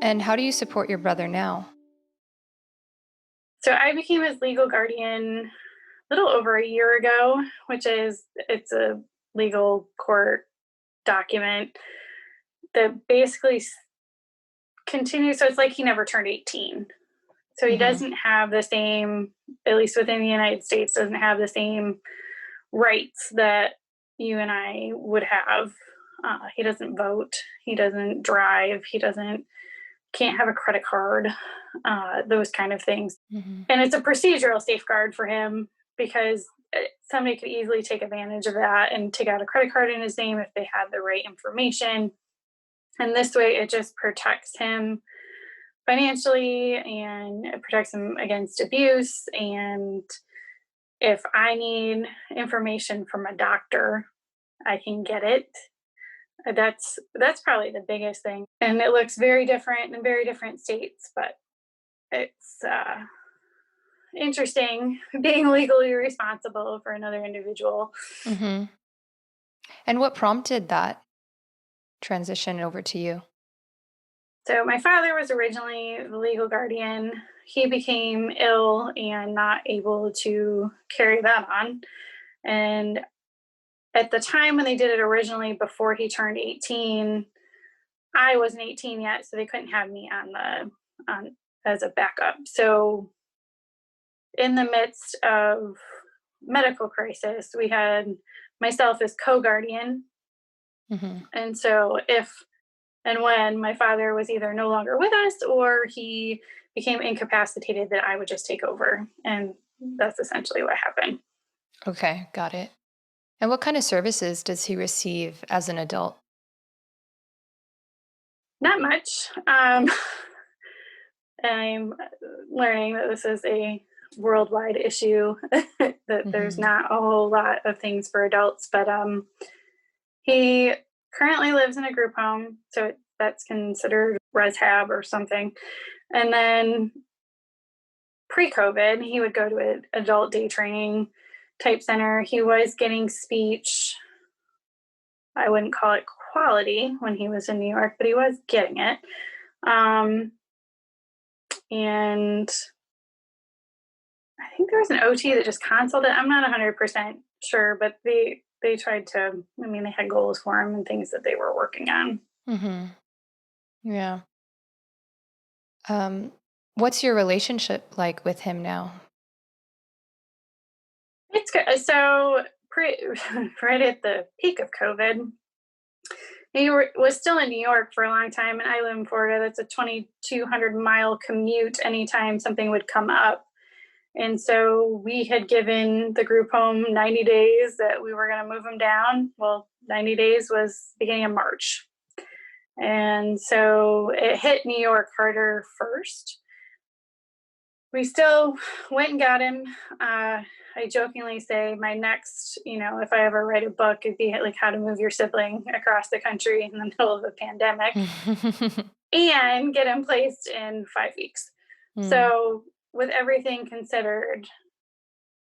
And how do you support your brother now? So I became his legal guardian a little over a year ago, it's a legal court document that basically continues. So it's like he never turned 18. So he Hmm. doesn't have the same, at least within the United States, doesn't have the same rights that you and I would have. He doesn't vote. He doesn't drive. He doesn't can't have a credit card. Those kind of things. Hmm. And it's a procedural safeguard for him because somebody could easily take advantage of that and take out a credit card in his name if they had the right information. And this way, it just protects him financially and it protects him against abuse. And if I need information from a doctor, I can get it. That's probably the biggest thing. And it looks very different in very different states, but it's interesting being legally responsible for another individual. Hmm. And what prompted that transition over to you? So my father was originally the legal guardian. He became ill and not able to carry that on. And at the time when they did it originally, before he turned 18, I wasn't 18 yet, so they couldn't have me on as a backup. So in the midst of medical crisis, we had myself as co-guardian. Hmm. And so if and when my father was either no longer with us or he became incapacitated, that I would just take over. And that's essentially what happened. Okay, got it. And what kind of services does he receive as an adult? Not much. I'm learning that this is a worldwide issue, that there's Hmm. not a whole lot of things for adults, but he currently lives in a group home. So that's considered rehab or something. And then pre-COVID, he would go to an adult day training type center. He was getting speech. I wouldn't call it quality when he was in New York, but he was getting it. Um, and I think there was an OT that just consulted. I'm not 100% sure, but they tried to. I mean, they had goals for him and things that they were working on. Hmm. Yeah. Um, what's your relationship like with him now? It's good. So, right at the peak of COVID, was still in New York for a long time, and I live in Florida. That's a 2,200-mile commute anytime something would come up. And so we had given the group home 90 days that we were going to move him down. Well, 90 days was beginning of March. And so it hit New York harder first. We still went and got him. I jokingly say my next, if I ever write a book, it'd be like how to move your sibling across the country in the middle of a pandemic and get him placed in 5 weeks. Mm. So, with everything considered,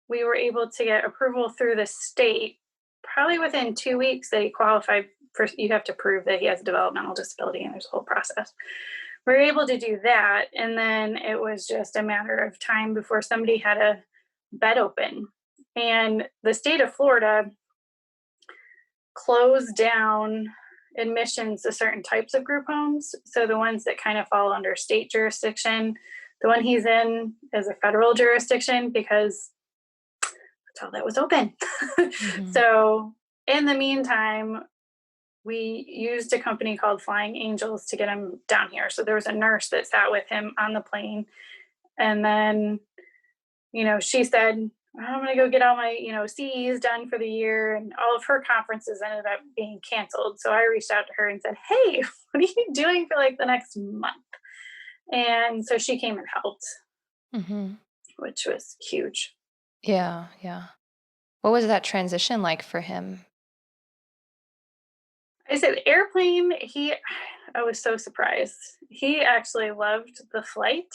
we were able to get approval through the state probably within 2 weeks that he qualified for. You have to prove that he has a developmental disability, and there's a whole process. We were able to do that, and then it was just a matter of time before somebody had a bed open. And the state of Florida closed down admissions to certain types of group homes. So the ones that kind of fall under state jurisdiction, the one he's in is a federal jurisdiction because that's all that was open. Mhm. So in the meantime, we used a company called Flying Angels to get him down here. So there was a nurse that sat with him on the plane. And then, she said, I'm going to go get all my, CEs done for the year. And all of her conferences ended up being canceled. So I reached out to her and said, hey, what are you doing for like the next month? And so she came and helped, Mhm. which was huge. Yeah, yeah. What was that transition like for him? I said airplane, I was so surprised. He actually loved the flight.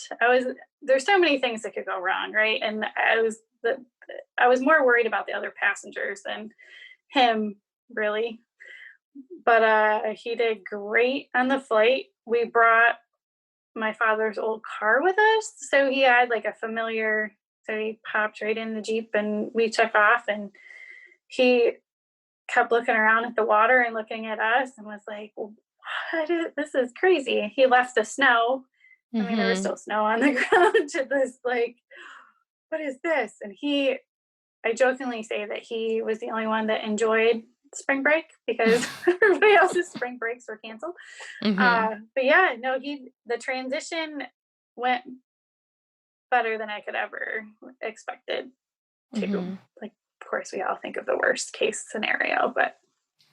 There's so many things that could go wrong, right? And I was more worried about the other passengers than him, really. But he did great on the flight. We brought my father's old car with us. So he had like a familiar, so he popped right in the Jeep and we took off, and he kept looking around at the water and looking at us and was like, well, this is crazy. He left the snow. I mean, there was Mhm. still snow on the ground to this, like, what is this? And I jokingly say that he was the only one that enjoyed spring break because everybody else's spring breaks were canceled. Mhm. But yeah, no, the transition went better than I could ever expected to. Mhm. Like, of course, we all think of the worst case scenario, but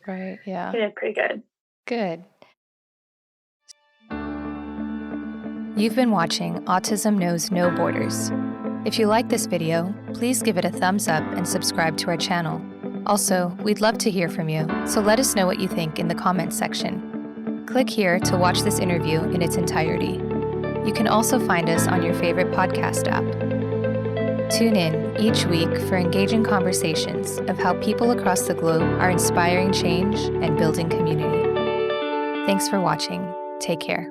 Right. he Yeah. did pretty good. Good. You've been watching Autism Knows No Borders. If you like this video, please give it a thumbs up and subscribe to our channel. Also, we'd love to hear from you, so let us know what you think in the comments section. Click here to watch this interview in its entirety. You can also find us on your favorite podcast app. Tune in each week for engaging conversations of how people across the globe are inspiring change and building community. Thanks for watching. Take care.